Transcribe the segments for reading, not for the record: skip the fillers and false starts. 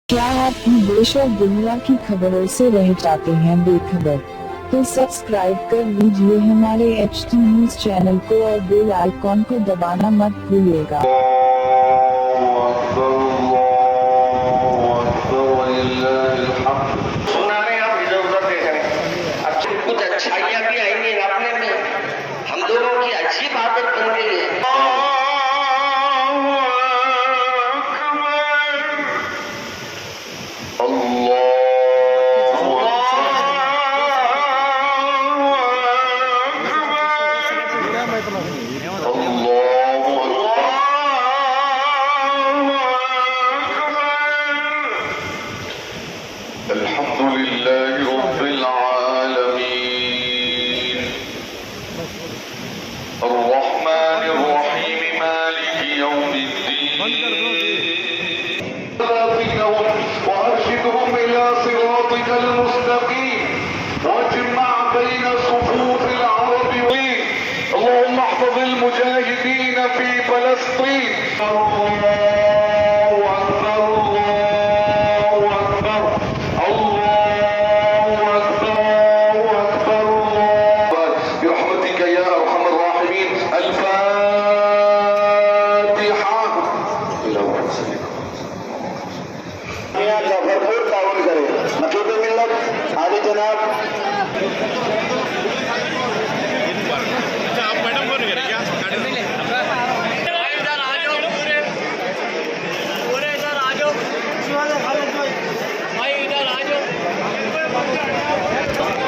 क्या आप भी देश और दुनिया की खबरों से रह जाते हैं बेखबर? तो सब्सक्राइब कर लीजिए हमारे HT न्यूज चैनल को और बेल आइकॉन को दबाना मत भूलिएगा। कुछ अच्छाइयाँ भी आएंगी अपने में, हम लोगों की अच्छी बात बन गई है। अल्हम्दुलिल्लाह रब्बिल आलमीन अर्रहमानिर रहीम मालिकि यौमिद्दीन वारशिदहुम इला सिरातिकल मुस्तकीम वाजमा बैन सुफूफिल अरबी अल्लाहुम्मा अहफज़िल मुजाहिदीन फी फलस्तीन। भरपूर ताउन करे नकीब मिल्लत आली जनाब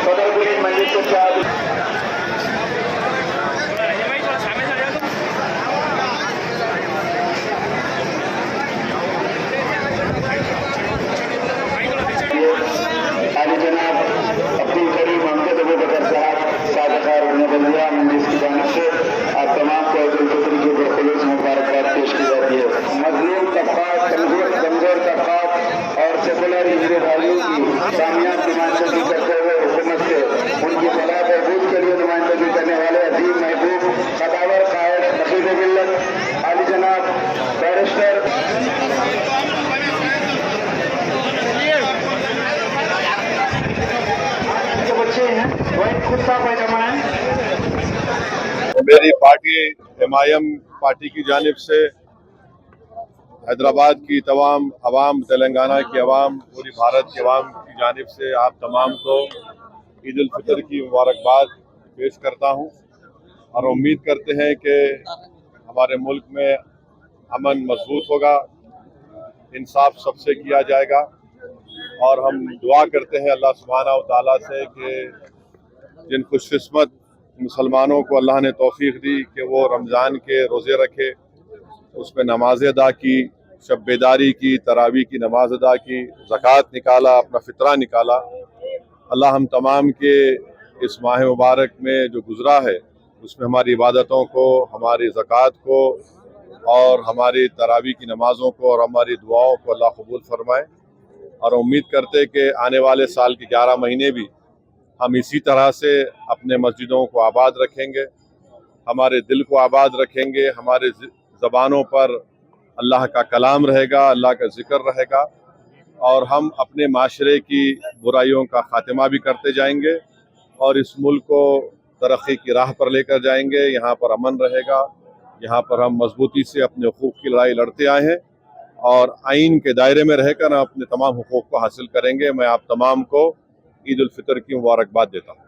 सदर पुलिस मंजिल के चार की जानिब से आप तमाम को ईद उल फितर की बखुलूस मुबारकबाद पेश की जाती है। मजलूम तबकात, कमजोर तबकात और सेकुलर हिंदू भाइयों की कामयाब नुमाइंदगी करते हुए हुकूमत से उनकी फलाह बहबूद के लिए नुमाइंदगी करने वाले अजीम महबूब कदावर कायद नकीब मिल्लत आली जनाब बैरिस्टर बच्चे हैं वही खुद सा पैजामा है। मेरी पार्टी एमआईएम पार्टी की जानिब से हैदराबाद की तमाम अवाम, तेलंगाना की अवाम, पूरी भारत की अवाम की जानिब से आप तमाम को ईद उल फितर की मुबारकबाद पेश करता हूं और उम्मीद करते हैं कि हमारे मुल्क में अमन मजबूत होगा, इंसाफ सबसे किया जाएगा और हम दुआ करते हैं अल्लाह सुब्हानहू व तआला से कि जिन खुशकिस्मत मुसलमानों को अल्लाह ने तौफीक दी कि वो रमज़ान के रोज़े रखे, उसमें नमाज़ें अदा की, शब बेदारी की, तरावी की नमाज अदा की, ज़कात निकाला, अपना फ़ितरा निकाला। अल्लाह हम तमाम के इस माह मुबारक में जो गुज़रा है उसमें हमारी इबादतों को, हमारी ज़कात को और हमारी तरावी की नमाज़ों को और हमारी दुआओं को अल्लाह कबूल फरमाए। और उम्मीद करते कि आने वाले साल के 11 महीने भी हम इसी तरह से अपने मस्जिदों को आबाद रखेंगे, हमारे दिल को आबाद रखेंगे, हमारे ज़बानों पर अल्लाह का कलाम रहेगा, अल्लाह का ज़िक्र रहेगा और हम अपने माशरे की बुराइयों का ख़ात्मा भी करते जाएंगे और इस मुल्क को तरक्की की राह पर लेकर जाएंगे। यहाँ पर अमन रहेगा, यहाँ पर हम मजबूती से अपने हुकूक़ की लड़ाई लड़ते आए हैं और आइन के दायरे में रहकर हम अपने तमाम हुकूक़ को हासिल करेंगे। मैं आप तमाम को ईद उल फितर की मुबारकबाद देता हूँ।